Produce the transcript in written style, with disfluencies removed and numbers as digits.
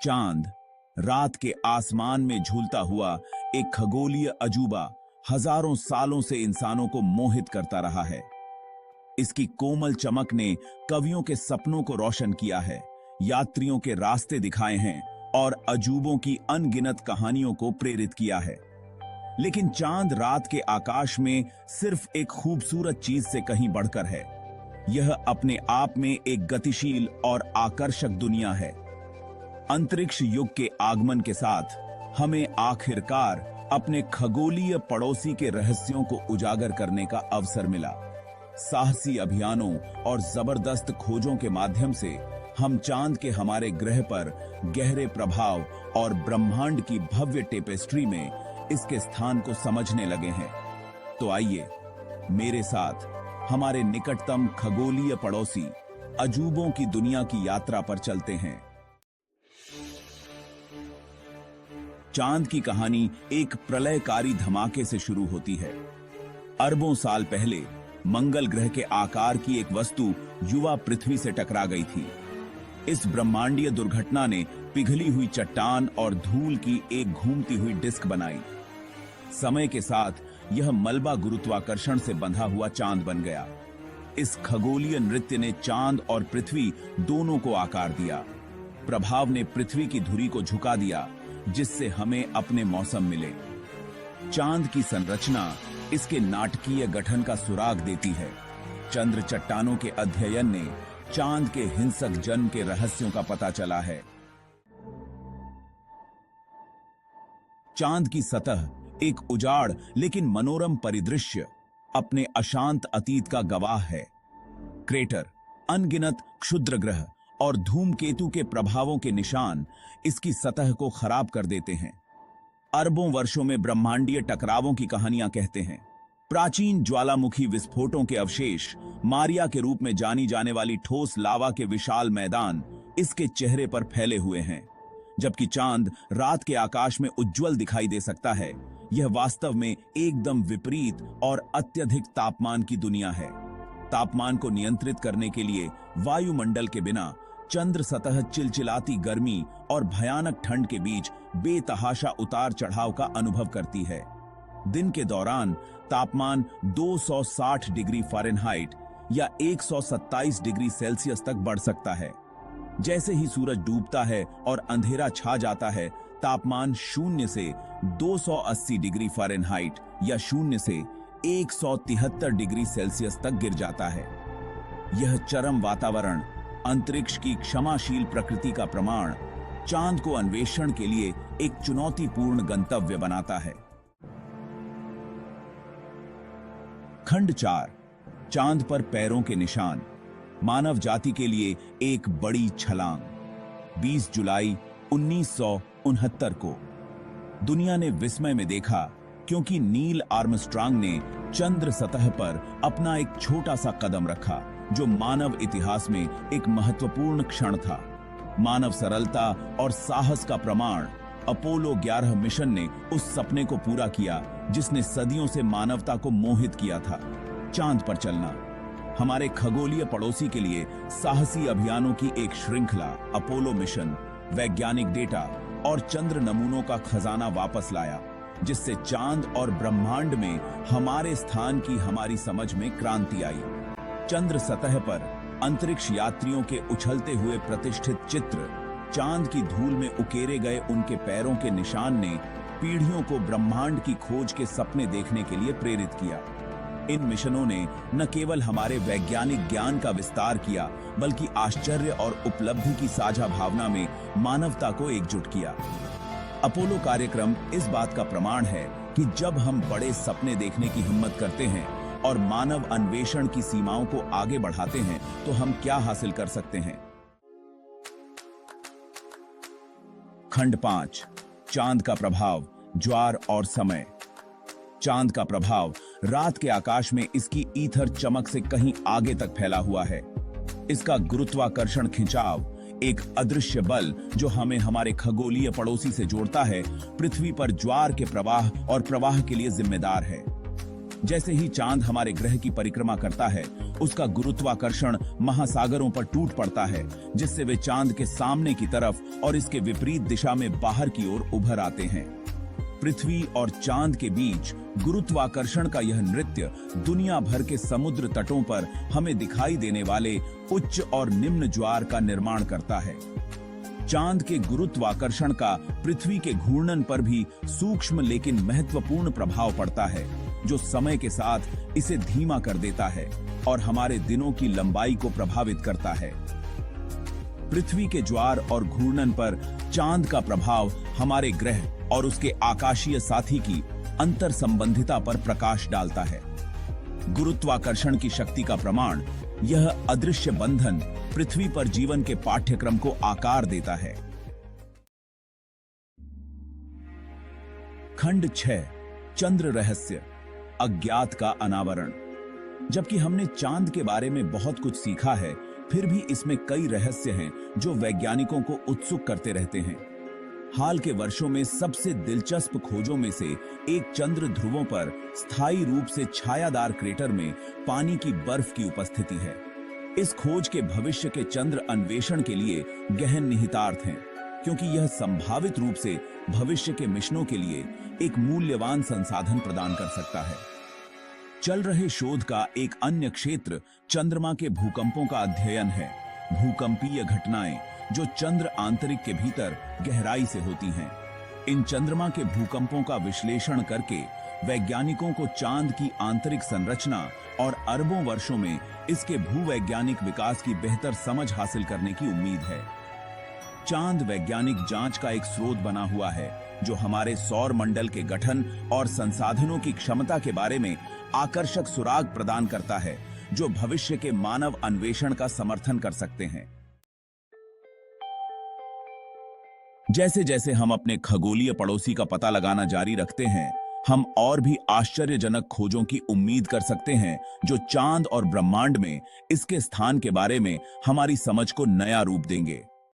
चांद रात के आसमान में झूलता हुआ एक खगोलीय अजूबा हजारों सालों से इंसानों को मोहित करता रहा है। इसकी कोमल चमक ने कवियों के सपनों को रोशन किया है, यात्रियों के रास्ते दिखाए हैं और अजूबों की अनगिनत कहानियों को प्रेरित किया है। लेकिन चांद रात के आकाश में सिर्फ एक खूबसूरत चीज से कहीं बढ़कर है। यह अपने आप में एक गतिशील और आकर्षक दुनिया है। अंतरिक्ष युग के आगमन के साथ हमें आखिरकार अपने खगोलीय पड़ोसी के रहस्यों को उजागर करने का अवसर मिला। साहसी अभियानों और जबरदस्त खोजों के माध्यम से हम चांद के हमारे ग्रह पर गहरे प्रभाव और ब्रह्मांड की भव्य टेपेस्ट्री में इसके स्थान को समझने लगे हैं। तो आइए मेरे साथ हमारे निकटतम खगोलीय पड़ोसी अजूबों की दुनिया की यात्रा पर चलते हैं। चांद की कहानी एक प्रलयकारी धमाके से शुरू होती है। अरबों साल पहले मंगल ग्रह के आकार की एक वस्तु युवा पृथ्वी से टकरा गई थी। इस ब्रह्मांडीय दुर्घटना ने पिघली हुई चट्टान और धूल की एक घूमती हुई डिस्क बनाई। समय के साथ यह मलबा गुरुत्वाकर्षण से बंधा हुआ चांद बन गया। इस खगोलीय नृत्य ने चांद और पृथ्वी दोनों को आकार दिया। प्रभाव ने पृथ्वी की धुरी को झुका दिया, जिससे हमें अपने मौसम मिले। चांद की संरचना इसके नाटकीय गठन का सुराग देती है। चंद्र चट्टानों के अध्ययन ने चांद के हिंसक जन्म के रहस्यों का पता चला है। चांद की सतह एक उजाड़ लेकिन मनोरम परिदृश्य अपने अशांत अतीत का गवाह है। क्रेटर, अनगिनत क्षुद्र ग्रह और धूमकेतु के प्रभावों के निशान इसकी सतह को खराब कर देते हैं। अरबों वर्षों में ब्रह्मांडीय टकरावों की कहानियां कहते हैं। प्राचीन ज्वालामुखी विस्फोटों के अवशेष, मारिया के रूप में जानी जाने वाली ठोस लावा के विशाल मैदान इसके चेहरे पर फैले हुए हैं। जबकि चांद रात के आकाश में उज्जवल दिखाई दे सकता है, यह वास्तव में एकदम विपरीत और अत्यधिक तापमान की दुनिया है। तापमान को नियंत्रित करने के लिए वायुमंडल के बिना चंद्र सतह चिलचिलाती गर्मी और भयानक ठंड के बीच बेतहाशा उतार चढ़ाव का अनुभव करती है। दिन के दौरान तापमान 260 डिग्री फ़ारेनहाइट या 127 डिग्री सेल्सियस तक बढ़ सकता है। जैसे ही सूरज डूबता है और अंधेरा छा जाता है, तापमान 0 से 280 डिग्री फ़ारेनहाइट या 0 से 173 डिग्री सेल्सियस तक गिर जाता है। यह चरम वातावरण अंतरिक्ष की क्षमाशील प्रकृति का प्रमाण चांद को अन्वेषण के लिए एक चुनौतीपूर्ण गंतव्य बनाता है। खंड 4, चांद पर पैरों के निशान, मानव जाति के लिए एक बड़ी छलांग। 20 जुलाई 1969 को दुनिया ने विस्मय में देखा, क्योंकि नील आर्मस्ट्रांग ने चंद्र सतह पर अपना एक छोटा सा कदम रखा, जो मानव इतिहास में एक महत्वपूर्ण क्षण था। मानव सरलता और साहस का प्रमाण अपोलो 11 मिशन ने उस सपने को पूरा किया जिसने सदियों से मानवता को मोहित किया था, चांद पर चलना। हमारे खगोलीय पड़ोसी के लिए साहसी अभियानों की एक श्रृंखला अपोलो मिशन वैज्ञानिक डेटा और चंद्र नमूनों का खजाना वापस लाया, जिससे चांद और ब्रह्मांड में हमारे स्थान की हमारी समझ में क्रांति आई। चंद्र सतह पर अंतरिक्ष यात्रियों के उछलते हुए प्रतिष्ठित चित्र, चांद की धूल में उकेरे गए उनके पैरों के निशान ने पीढ़ियों को ब्रह्मांड की खोज के सपने देखने के लिए प्रेरित किया। इन मिशनों ने न केवल हमारे वैज्ञानिक ज्ञान का विस्तार किया, बल्कि आश्चर्य और उपलब्धि की साझा भावना में मानवता को एकजुट किया। अपोलो कार्यक्रम इस बात का प्रमाण है कि जब हम बड़े सपने देखने की हिम्मत करते हैं और मानव अन्वेषण की सीमाओं को आगे बढ़ाते हैं, तो हम क्या हासिल कर सकते हैं। खंड 5, चांद का प्रभाव, ज्वार और समय। चांद का प्रभाव रात के आकाश में इसकी ईथर चमक से कहीं आगे तक फैला हुआ है। इसका गुरुत्वाकर्षण खिंचाव, एक अदृश्य बल जो हमें हमारे खगोलीय पड़ोसी से जोड़ता है, पृथ्वी पर ज्वार के प्रवाह और प्रवाह के लिए जिम्मेदार है। जैसे ही चांद हमारे ग्रह की परिक्रमा करता है, उसका गुरुत्वाकर्षण महासागरों पर टूट पड़ता है, जिससे वे चांद के सामने की तरफ और इसके विपरीत दिशा में बाहर की ओर उभर आते हैं। पृथ्वी और चांद के बीच गुरुत्वाकर्षण का यह नृत्य दुनिया भर के समुद्र तटों पर हमें दिखाई देने वाले उच्च और निम्न ज्वार का निर्माण करता है। चांद के गुरुत्वाकर्षण का पृथ्वी के घूर्णन पर भी सूक्ष्म लेकिन महत्वपूर्ण प्रभाव पड़ता है, जो समय के साथ इसे धीमा कर देता है और हमारे दिनों की लंबाई को प्रभावित करता है। पृथ्वी के ज्वार और घूर्णन पर चांद का प्रभाव हमारे ग्रह और उसके आकाशीय साथी की अंतर संबंधिता पर प्रकाश डालता है। गुरुत्वाकर्षण की शक्ति का प्रमाण, यह अदृश्य बंधन पृथ्वी पर जीवन के पाठ्यक्रम को आकार देता है। खंड 6, चंद्र रहस्य, अज्ञात का अनावरण। जबकि हमने चांद के बारे में बहुत कुछ सीखा है, फिर भी इसमें कई रहस्य हैं जो वैज्ञानिकों को उत्सुक करते रहते हैं। हाल के वर्षों में सबसे दिलचस्प खोजों में से एक चंद्र ध्रुवों पर स्थायी रूप से छायादार क्रेटर में पानी की बर्फ की उपस्थिति है। इस खोज के भविष्य के चंद्र अन्वेषण के लिए गहन निहितार्थ हैं, क्योंकि यह संभावित रूप से भविष्य के मिशनों के लिए एक मूल्यवान संसाधन प्रदान कर सकता है। चल रहे शोध का एक अन्य क्षेत्र चंद्रमा के भूकंपों का अध्ययन है। भूकंपीय घटनाएं जो चंद्र आंतरिक के भीतर गहराई से होती हैं। इन चंद्रमा के भूकंपों का विश्लेषण करके वैज्ञानिकों को चांद की आंतरिक संरचना और अरबों वर्षों में इसके भूवैज्ञानिक विकास की बेहतर समझ हासिल करने की उम्मीद है। चांद वैज्ञानिक जांच का एक स्रोत बना हुआ है, जो हमारे सौर मंडल के गठन और संसाधनों की क्षमता के बारे में आकर्षक सुराग प्रदान करता है, जो भविष्य के मानव अन्वेषण का समर्थन कर सकते हैं। जैसे जैसे हम अपने खगोलीय पड़ोसी का पता लगाना जारी रखते हैं, हम और भी आश्चर्यजनक खोजों की उम्मीद कर सकते हैं, जो चांद और ब्रह्मांड में इसके स्थान के बारे में हमारी समझ को नया रूप देंगे।